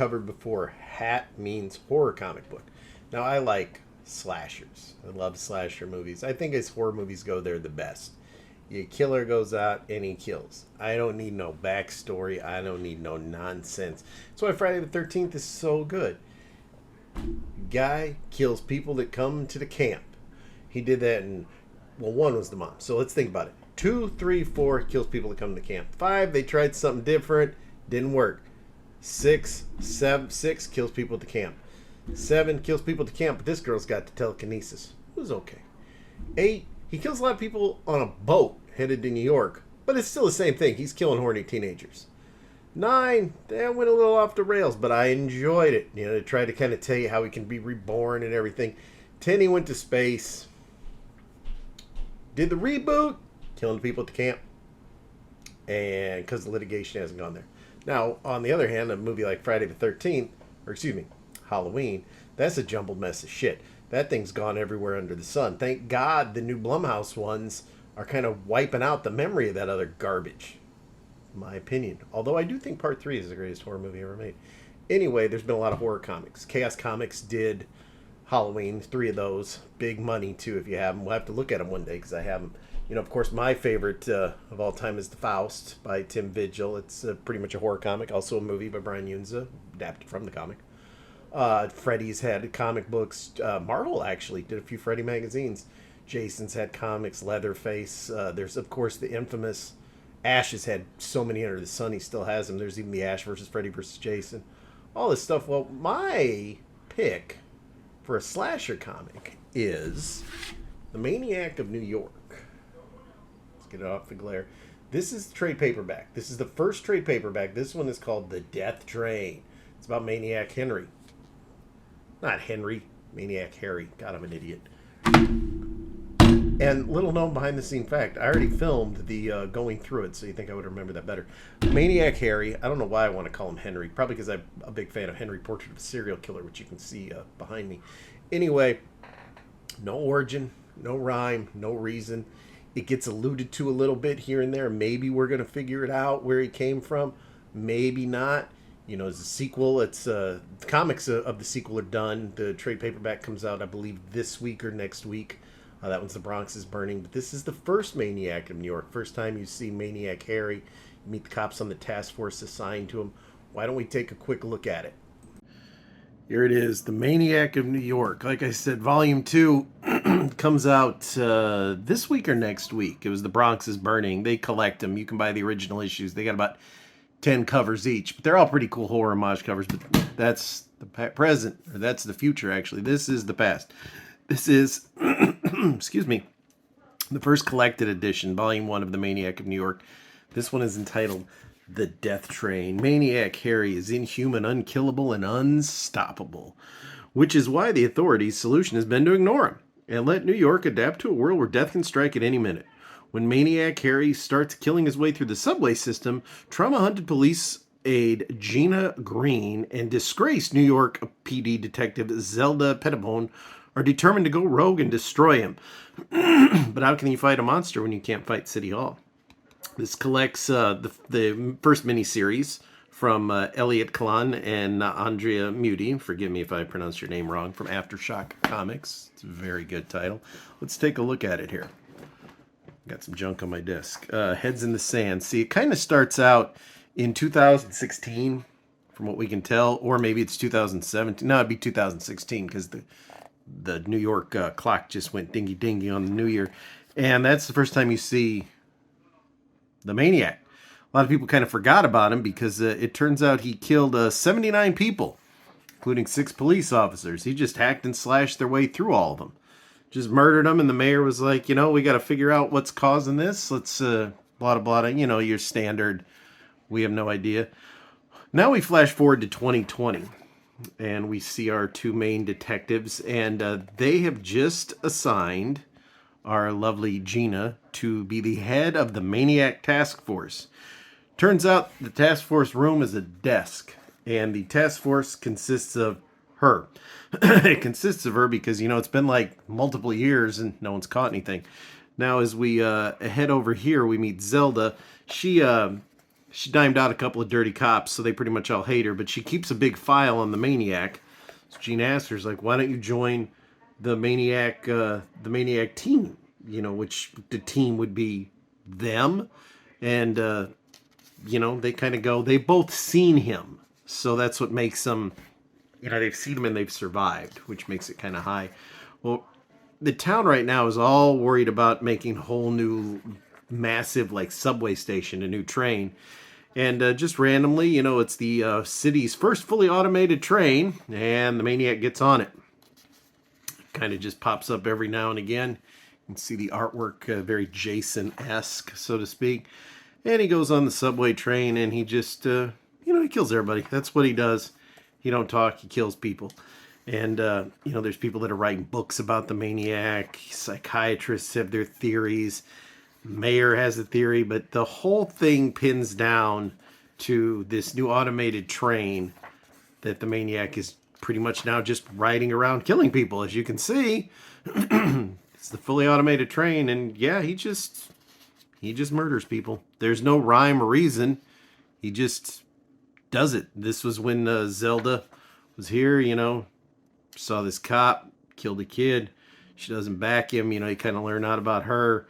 covered before, hat means horror comic book. Now, I like slashers. I love slasher movies. I think as horror movies go, they're the best. Your killer goes out and he kills. I don't need no backstory. I don't need no nonsense. That's why Friday the 13th is so good. Guy kills people that come to the camp. He did that in, well, one was the mom. So let's think about it. 2, 3, 4 kills people that come to camp. 5, they tried something different. Didn't work. 6 kills people at the camp. 7 kills people at the camp, but this girl's got the telekinesis. It was okay. 8, he kills a lot of people on a boat headed to New York, but it's still the same thing. He's killing horny teenagers. 9, that went a little off the rails, but I enjoyed it. You know, they tried to kind of tell you how he can be reborn and everything. 10, he went to space. Did the reboot, killing people at the camp, and because the litigation hasn't gone there. Now, on the other hand, a movie like Friday the 13th, or excuse me, Halloween, that's a jumbled mess of shit. That thing's gone everywhere under the sun. Thank God the new Blumhouse ones are kind of wiping out the memory of that other garbage. My opinion. Although I do think Part 3 is the greatest horror movie ever made. Anyway, there's been a lot of horror comics. Chaos Comics did Halloween, 3 of those. Big money, too, if you have them. We'll have to look at them one day, because I have them. You know, of course, my favorite of all time is The Faust by Tim Vigil. It's pretty much a horror comic. Also a movie by Brian Yunza, adapted from the comic. Freddy's had comic books. Marvel, actually, did a few Freddy magazines. Jason's had comics. Leatherface. There's, of course, the infamous... Ash has had so many under the sun, he still has them. There's even the Ash versus Freddy versus Jason. All this stuff. Well, my pick for a slasher comic is The Maniac of New York. Let's get it off the glare. This is the trade paperback. This is the first trade paperback. This one is called The Death Train. It's about Maniac Henry. Not Henry. Maniac Harry. God, I'm an idiot. And little known behind the scene fact, I already filmed the going through it, so you think I would remember that better. Maniac Harry, I don't know why I want to call him Henry. Probably because I'm a big fan of Henry Portrait of a Serial Killer, which you can see behind me. Anyway, no origin, no rhyme, no reason. It gets alluded to a little bit here and there. Maybe we're going to figure it out where he came from. Maybe not. You know, as a sequel, it's the comics of the sequel are done. The trade paperback comes out, I believe, this week or next week. That one's The Bronx is Burning. But this is the first Maniac of New York. First time you see Maniac Harry. You meet the cops on the task force assigned to him. Why don't we take a quick look at it? Here it is, The Maniac of New York. Like I said, Volume 2 comes out this week or next week. It was The Bronx is Burning. They collect them. You can buy the original issues. They got about 10 covers each. But they're all pretty cool horror homage covers. But that's the present, or that's the future, actually. This is the past. This is, excuse me, the first collected edition, Volume 1 of The Maniac of New York. This one is entitled The Death Train. Maniac Harry is inhuman, unkillable, and unstoppable, which is why the authorities' solution has been to ignore him and let New York adapt to a world where death can strike at any minute. When Maniac Harry starts killing his way through the subway system, trauma-hunted police aide Gina Green and disgraced New York PD detective Zelda Pettibone are determined to go rogue and destroy him. But how can you fight a monster when you can't fight City Hall? This collects the first miniseries from Elliot Kahn and Andrea Muti. Forgive me if I pronounced your name wrong. From Aftershock Comics. It's a very good title. Let's take a look at it here. Got some junk on my desk. Heads in the Sand. See, it kind of starts out in 2016, from what we can tell. Or maybe it's 2017. No, it'd be 2016, because the New York clock just went dingy-dingy on the New Year. And that's the first time you see the Maniac. A lot of people kind of forgot about him because it turns out he killed 79 people, including 6 police officers. He just hacked and slashed their way through all of them. Just murdered them, and the mayor was like, you know, we got to figure out what's causing this. Let's, blah, blah, blah, you know, your standard, we have no idea. Now we flash forward to 2020. And we see our 2 main detectives, and they have just assigned our lovely Gina to be the head of the Maniac Task Force. Turns out the task force room is a desk, and the task force consists of her. It consists of her because, you know, it's been like multiple years and no one's caught anything. Now, as we head over here, we meet Zelda. She She dimed out a couple of dirty cops, so they pretty much all hate her. But she keeps a big file on the Maniac. So Gene Astor's like, "Why don't you join the Maniac team? You know, which the team would be them." And they kind of go. They've both seen him, so that's what makes them. They've seen him and they've survived, which makes it kind of high. Well, the town right now is all worried about making a whole new massive like subway station, a new train. And just randomly, it's the city's first fully automated train, and the Maniac gets on it. Kind of just pops up every now and again. You can see the artwork, very Jason-esque, so to speak. And he goes on the subway train, and he just, he kills everybody. That's what he does. He don't talk, he kills people. And, there's people that are writing books about the Maniac. Psychiatrists have their theories. Mayor has a theory, but the whole thing pins down to this new automated train that the Maniac is pretty much now just riding around killing people. As you can see, it's the fully automated train, and yeah, he just murders people. There's no rhyme or reason. He just does it. This was when Zelda was here, saw this cop, killed a kid. She doesn't back him, he kind of learned out about her.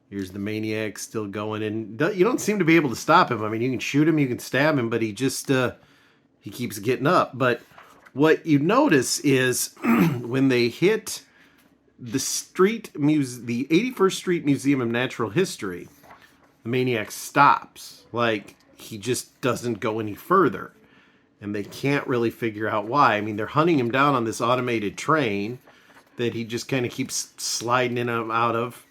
Here's the Maniac still going, and you don't seem to be able to stop him. I mean, you can shoot him, you can stab him, but he just, he keeps getting up. But what you notice is when they hit the the 81st Street Museum of Natural History, the Maniac stops. Like, he just doesn't go any further. And they can't really figure out why. I mean, they're hunting him down on this automated train that he just kind of keeps sliding in and out of,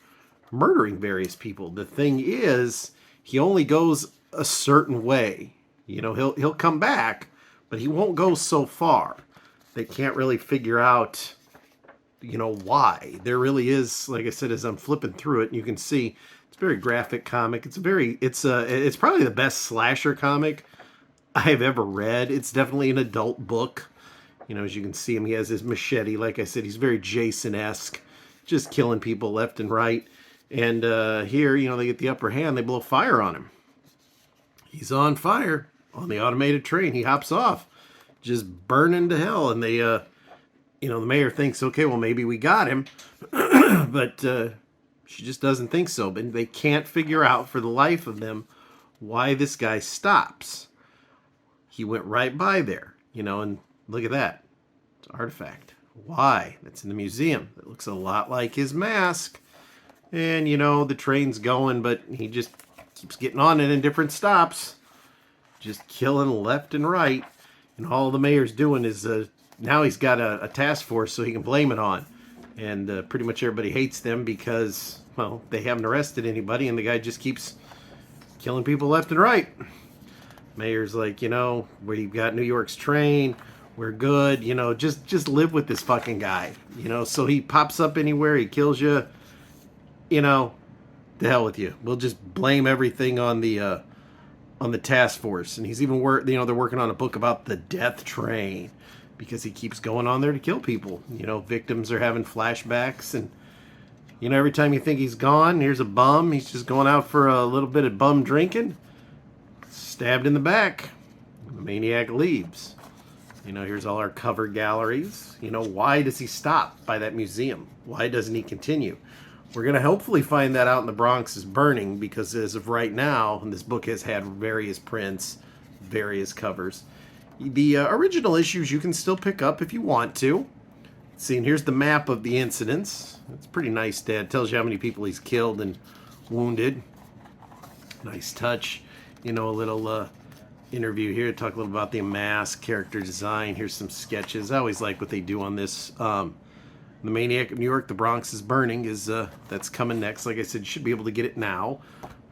murdering various people. The thing is, he only goes a certain way. He'll come back, but he won't go so far. They can't really figure out, why. There really is, like I said, as I'm flipping through it, you can see it's a very graphic comic. It's probably the best slasher comic I've ever read. It's definitely an adult book. As you can see him, he has his machete. Like I said, he's very Jason-esque, just killing people left and right. And here, they get the upper hand. They blow fire on him. He's on fire on the automated train. He hops off, just burning to hell. And they, the mayor thinks, okay, well, maybe we got him. But she just doesn't think so. But they can't figure out for the life of them why this guy stops. He went right by there, and look at that. It's an artifact. Why? That's in the museum. It looks a lot like his mask. And, the train's going, but he just keeps getting on it in different stops. Just killing left and right. And all the mayor's doing is, now he's got a task force so he can blame it on. And pretty much everybody hates them because, well, they haven't arrested anybody, and the guy just keeps killing people left and right. Mayor's like, we've got New York's train. We're good. Just live with this fucking guy. So he pops up anywhere. He kills you. The hell with you. We'll just blame everything on the task force. And he's even they're working on a book about the death train because he keeps going on there to kill people. Victims are having flashbacks, and every time you think he's gone, here's a bum. He's just going out for a little bit of bum drinking. Stabbed in the back. The Maniac leaves. Here's all our cover galleries. Why does he stop by that museum? Why doesn't he continue? We're going to hopefully find that out in The Bronx is Burning, because as of right now, and this book has had various prints, various covers. The original issues you can still pick up if you want to. See, and here's the map of the incidents. It's pretty nice, Dad. Tells you how many people he's killed and wounded. Nice touch. A little interview here. Talk a little about the mask, character design. Here's some sketches. I always like what they do on this. The Maniac of New York, The Bronx is Burning, that's coming next. Like I said, you should be able to get it now.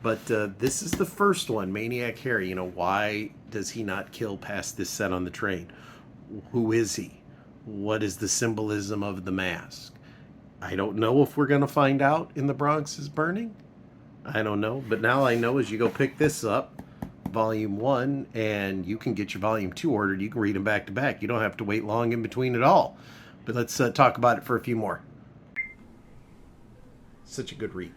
But this is the first one, Maniac Harry. Why does he not kill past this set on the train? Who is he? What is the symbolism of the mask? I don't know if we're going to find out in The Bronx is Burning. I don't know. But now I know as you go pick this up, Volume 1, and you can get your Volume 2 ordered. You can read them back to back. You don't have to wait long in between at all. But let's talk about it for a few more. Such a good read.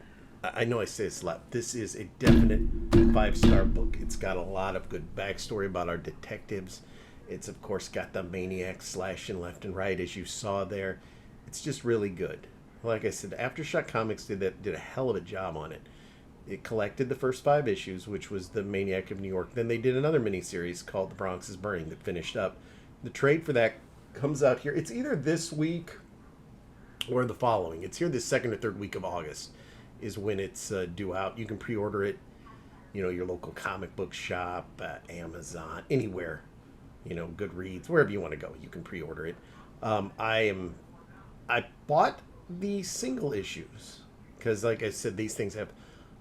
I know I say this a lot. This is a definite 5-star book. It's got a lot of good backstory about our detectives. It's, of course, got the maniacs slashing left and right, as you saw there. It's just really good. Like I said, Aftershock Comics did a hell of a job on it. It collected the first 5 issues, which was the Maniac of New York. Then they did another miniseries called The Bronx is Burning that finished up. The trade for that comes out here. It's either this week or the following. It's here the second or third week of August is when it's due out. You can pre-order it, your local comic book shop, Amazon, anywhere, Goodreads, wherever you want to go, you can pre-order it. I bought the single issues because, like I said, these things have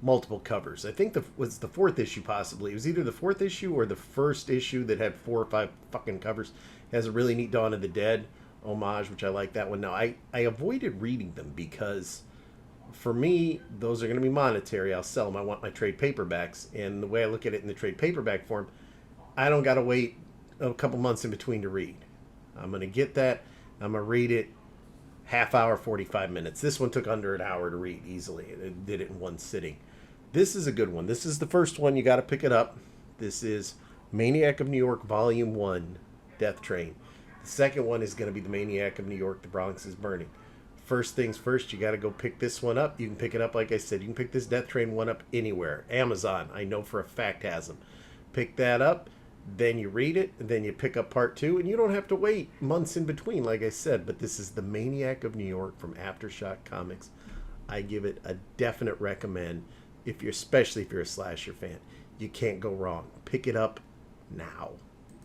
multiple covers. I think was the 4th issue possibly. It was either the 4th issue or the first issue that had 4 or 5 fucking covers. It has a really neat Dawn of the Dead homage, which I like that one. Now, I avoided reading them because for me, those are going to be monetary. I'll sell them. I want my trade paperbacks. And the way I look at it in the trade paperback form, I don't got to wait a couple months in between to read. I'm going to get that. I'm going to read it half hour, 45 minutes. This one took under an hour to read easily. It did it in one sitting. This is a good one. This is the first one. You got to pick it up. This is Maniac of New York, Volume 1, Death Train. The second one is going to be the Maniac of New York, The Bronx is Burning. First things first, you got to go pick this one up. You can pick it up, like I said, you can pick this Death Train one up anywhere. Amazon, I know for a fact, has them. Pick that up, then you read it, and then you pick up part 2, and you don't have to wait months in between, like I said. But this is the Maniac of New York from Aftershock Comics. I give it a definite recommend, especially if you're a slasher fan. You can't go wrong. Pick it up now.